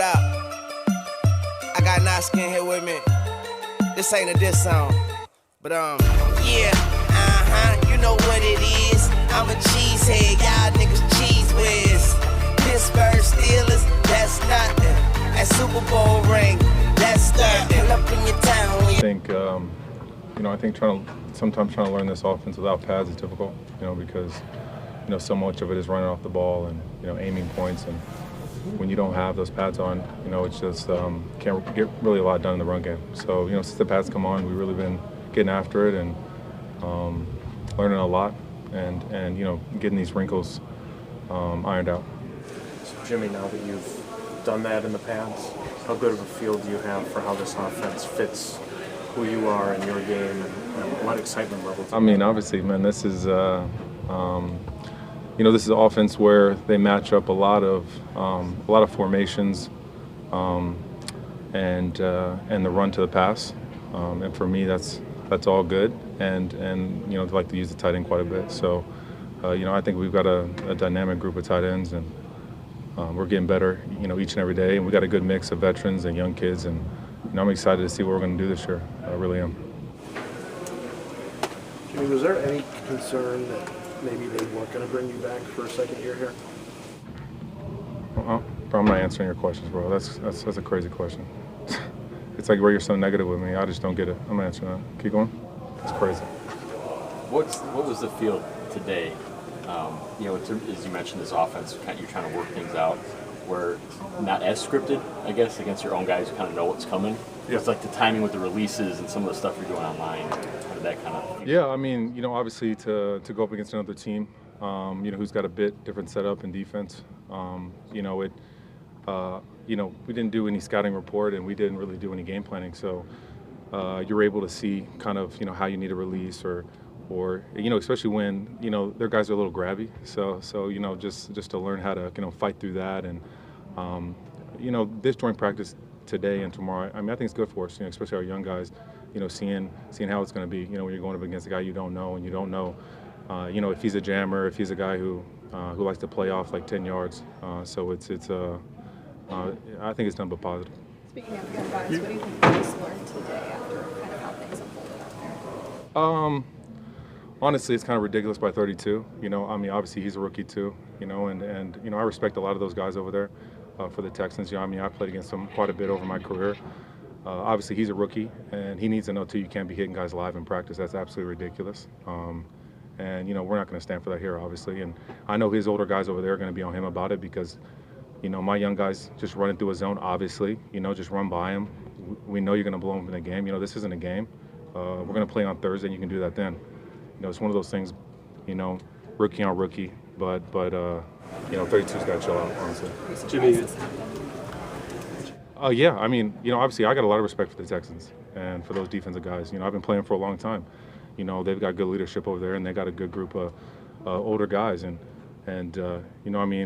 up? I got Naskin here with me. This ain't a diss song, but yeah, you know what it is. I'm a cheesehead, y'all niggas cheese whiz. Pittsburgh Steelers, that's nothing. That Super Bowl ring, that's nothing. Pull up in your town. I think sometimes trying to learn this offense without pads is difficult. Because so much of it is running off the ball and aiming points, and when you don't have those pads on, it's just can't get really a lot done in the run game. So since the pads come on, we've really been getting after it and learning a lot, and getting these wrinkles ironed out. So Jimmy, now that you've done that in the past, how good of a feel do you have for how this offense fits who you are in your game, and what excitement level? Obviously, man, this is this is an offense where they match up a lot of formations, and the run to the pass, and for me that's all good, and they like to use the tight end quite a bit. So I think we've got a dynamic group of tight ends, and we're getting better each and every day, and we got a good mix of veterans and young kids, and I'm excited to see what we're going to do this year. I really am. Jimmy, was there any concern that maybe they weren't going to bring you back for a second year here? Bro, I'm not answering your questions, bro. That's a crazy question. It's like where you're so negative with me. I just don't get it. I'm not answering that. Keep going. That's crazy. What was the feel today? As you mentioned, this offense, you're trying to work things out where not as scripted, I guess, against your own guys who kind of know what's coming. Yeah. It's like the timing with the releases and some of the stuff you're doing online. How did that kind of? Yeah, obviously to go up against another team, who's got a bit different setup and defense. We didn't do any scouting report, and we didn't really do any game planning. So you're able to see kind of how you need to release, or especially when their guys are a little grabby. So just to learn how to fight through that, and this joint practice today and tomorrow, I think it's good for us, especially our young guys, seeing how it's going to be, when you're going up against a guy you don't know, and you don't know, if he's a jammer, if he's a guy who likes to play off like 10 yards. So I think it's done but positive. Speaking of young guys, what do you think you just learned today after kind of how things unfolded out there? Honestly, it's kind of ridiculous by 32. Obviously he's a rookie too, and I respect a lot of those guys over there for the Texans. I played against them quite a bit over my career. Obviously he's a rookie, and he needs to know too, you can't be hitting guys live in practice. That's absolutely ridiculous. And we're not going to stand for that here, obviously. And I know his older guys over there are going to be on him about it, because my young guys just running through a zone, obviously, just run by him. We know you're going to blow him in a game. This isn't a game. We're going to play on Thursday, and you can do that then. It's one of those things, rookie on rookie, but 32's got to chill out, honestly. Jimmy. Yeah, obviously I got a lot of respect for the Texans and for those defensive guys. I've been playing for a long time. They've got good leadership over there, and they got a good group of older guys, and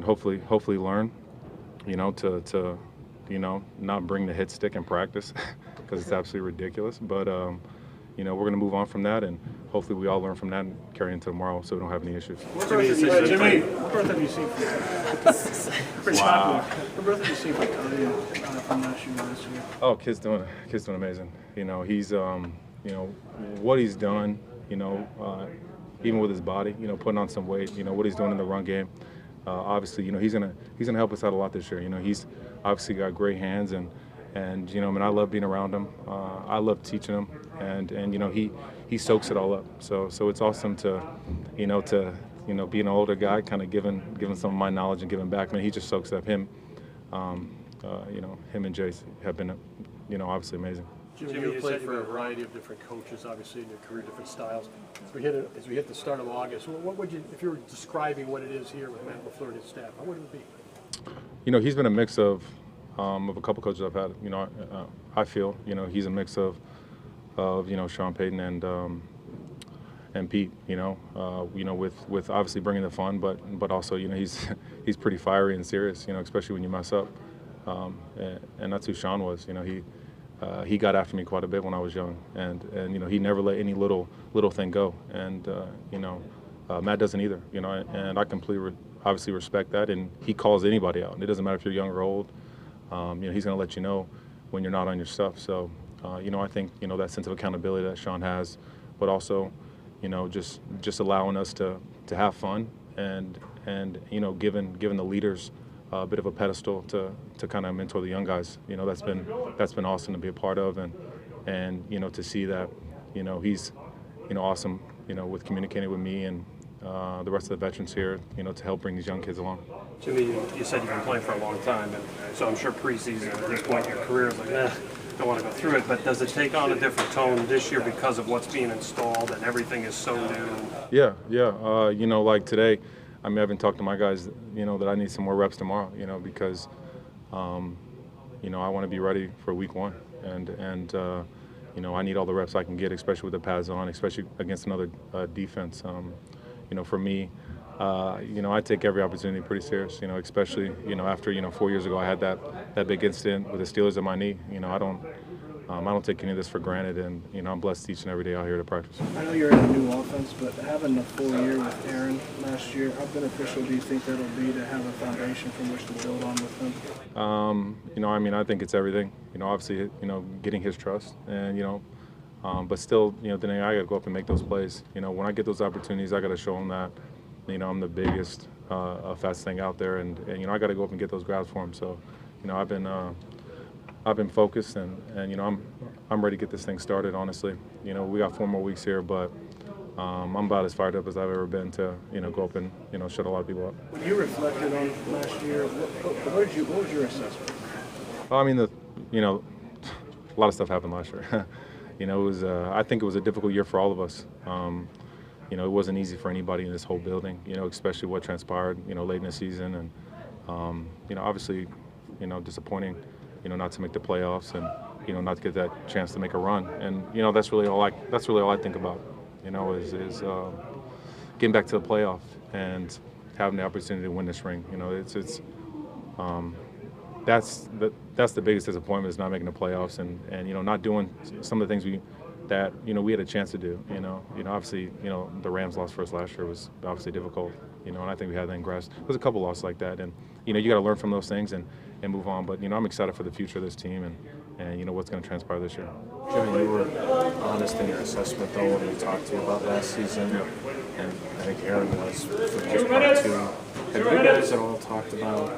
hopefully learn, to not bring the hit stick in practice, because it's absolutely ridiculous. But we're going to move on from that, and hopefully we all learn from that and carry into tomorrow, so we don't have any issues. What birth have you seen from last year to this year? Oh, kid's doing amazing. He's what he's done, even with his body, putting on some weight, what he's doing in the run game. Obviously, he's gonna help us out a lot this year. He's obviously got great hands, and I love being around him. I love teaching him, and he soaks it all up. So it's awesome to be an older guy, kind of giving some of my knowledge and giving back. Man, he just soaks up. Him and Jace have been obviously amazing. Jimmy, you've played for a variety of different coaches, obviously in your career, different styles. As we hit the start of August, what would you, if you were describing what it is here with Matt LaFleur and his staff, how would it be? He's been a mix of a couple coaches I've had. I feel he's a mix of Sean Payton and Pete. With obviously bringing the fun, but also he's pretty fiery and serious. Especially when you mess up, and that's who Sean was. He got after me quite a bit when I was young, and he never let any little thing go, and Matt doesn't either, and I completely obviously respect that, and he calls anybody out, and it doesn't matter if you're young or old. he's going to let you know when you're not on your stuff. So, I think, that sense of accountability that Sean has, but also, just allowing us to have fun and giving the leaders a bit of a pedestal to kind of mentor the young guys. That's been awesome to be a part of, and to see that, he's, awesome, with communicating with me and the rest of the veterans here, to help bring these young kids along. Jimmy, you said you've been playing for a long time, and so I'm sure preseason at this point in your career is like, don't want to go through it, but does it take on a different tone this year because of what's being installed and everything is so new? Yeah. Like today, I've been talking to my guys, that I need some more reps tomorrow, because, I want to be ready for week one. And I need all the reps I can get, especially with the pads on, especially against another defense. For me, I take every opportunity pretty serious, especially, after, 4 years ago I had that big incident with the Steelers at my knee. I don't take any of this for granted, and, I'm blessed each and every day out here to practice. I know you're in a new offense, but having a full year with Aaron last year, how beneficial do you think that'll be to have a foundation from which to build on with him? I think it's everything. Obviously, getting his trust, and, but still, then I got to go up and make those plays. When I get those opportunities, I got to show him that, I'm the biggest, fastest thing out there, and I got to go up and get those grabs for him. So, I've been focused, and I'm ready to get this thing started. Honestly, we got 4 more weeks here, but I'm about as fired up as I've ever been to go up and shut a lot of people up. When you reflected on last year, what was your assessment? Well, a lot of stuff happened last year. It was I think it was a difficult year for all of us. It wasn't easy for anybody in this whole building. Especially what transpired late in the season, and obviously disappointing. Not to make the playoffs, and not to get that chance to make a run, and that's really all I think about. Is getting back to the playoff and having the opportunity to win this ring. That's the biggest disappointment, is not making the playoffs, and not doing some of the things we had a chance to do. Obviously the Rams loss for us last year was obviously difficult. And I think we had that in grasp. There's a couple losses like that, and you got to learn from those things and move on. But I'm excited for the future of this team and what's going to transpire this year. Jimmy, you were honest in your assessment though when we talked to you about last season, and I think Aaron was for the most part too. Have you guys at all talked about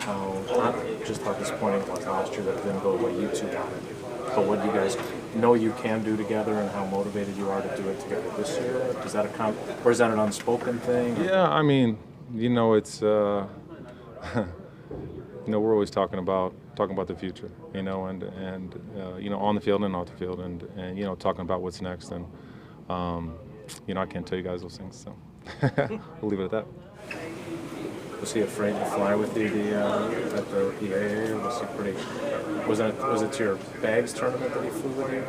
how, not just how disappointing it was last year that it didn't go the way you two wanted, but what you guys know you can do together and how motivated you are to do it together this year? Is that or is that an unspoken thing? Yeah, it's we're always talking about the future, and on the field and off the field, and talking about what's next, and I can't tell you guys those things, so we'll leave it at that. Was he afraid to fly with you at the EAA, or was he pretty? Was it to your bags tournament that he flew with you?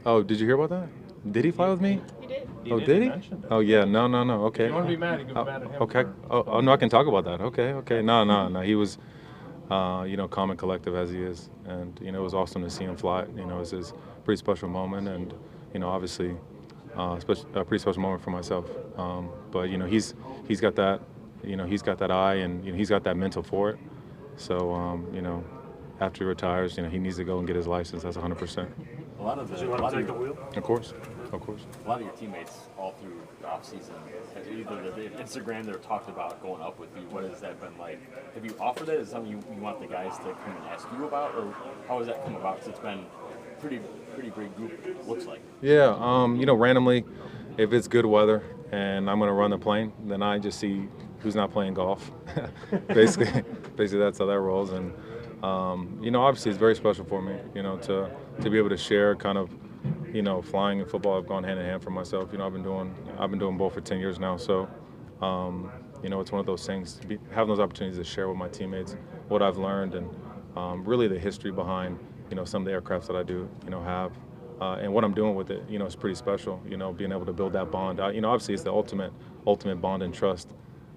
Oh, did you hear about that? Did he fly with me? He did. Oh, did he? Oh, yeah. No. Okay. If you want to be mad, you can be mad at him. Okay. Oh, no, I can talk about that. Okay. No. He was, calm and collective as he is, and it was awesome to see him fly. It was his pretty special moment, and obviously, a pretty special moment for myself. But he's got that. He's got that eye, and he's got that mental for it. So after he retires, he needs to go and get his license. That's 100%. A lot of Does he want to take the wheel? Of course. A lot of your teammates all through the offseason, either the Instagram they're talked about going up with you. What has that been like? Have you offered that? Is it something you want the guys to come and ask you about, or how has that come about? Because it's been pretty great group, it looks like. Yeah, randomly, if it's good weather and I'm going to run the plane, then I just see who's not playing golf. basically that's how that rolls. And obviously it's very special for me, to be able to share kind of, flying and football have gone hand in hand for myself. I've been doing both for 10 years now. So, it's one of those things, having those opportunities to share with my teammates what I've learned, and really the history behind, some of the aircrafts that I do, have. And what I'm doing with it, is pretty special, being able to build that bond. Obviously it's the ultimate bond and trust,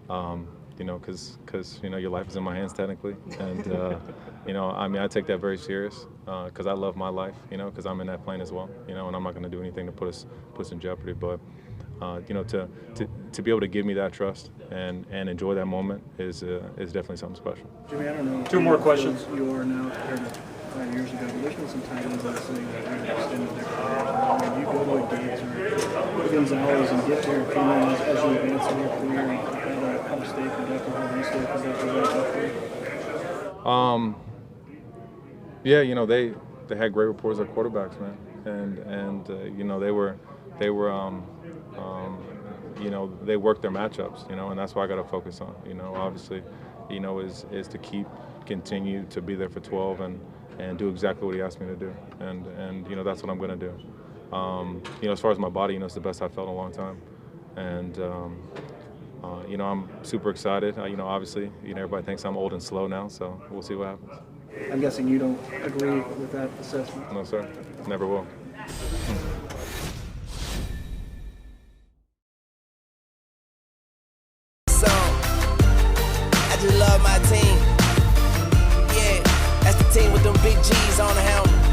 because your life is in my hands technically. And, I take that very serious because I love my life, because I'm in that plane as well, and I'm not going to do anything to put us in jeopardy. But, to be able to give me that trust and enjoy that moment is definitely something special. Jimmy, I don't know. Two more questions. You are now compared to 5 years ago, but there's been some tight ends in the city that really extended their careers. I mean, you go to a Gates or Gonzalez and get their opinion as you advance in your career and how to stay productive, how they stay productive. Yeah, you know, they had great reporters at quarterbacks, man, and you know, they were you know, they worked their matchups, you know, and that's what I got to focus on. You know, obviously, you know, is to continue to be there for 12 and do exactly what he asked me to do, and you know, that's what I'm going to do. You know, as far as my body, you know, it's the best I've felt in a long time, and you know, I'm super excited. You know, obviously, you know, everybody thinks I'm old and slow now, so we'll see what happens. I'm guessing you don't agree with that assessment. No, sir, never will. I just love my team. Yeah, that's the team with them big G's on the helmet.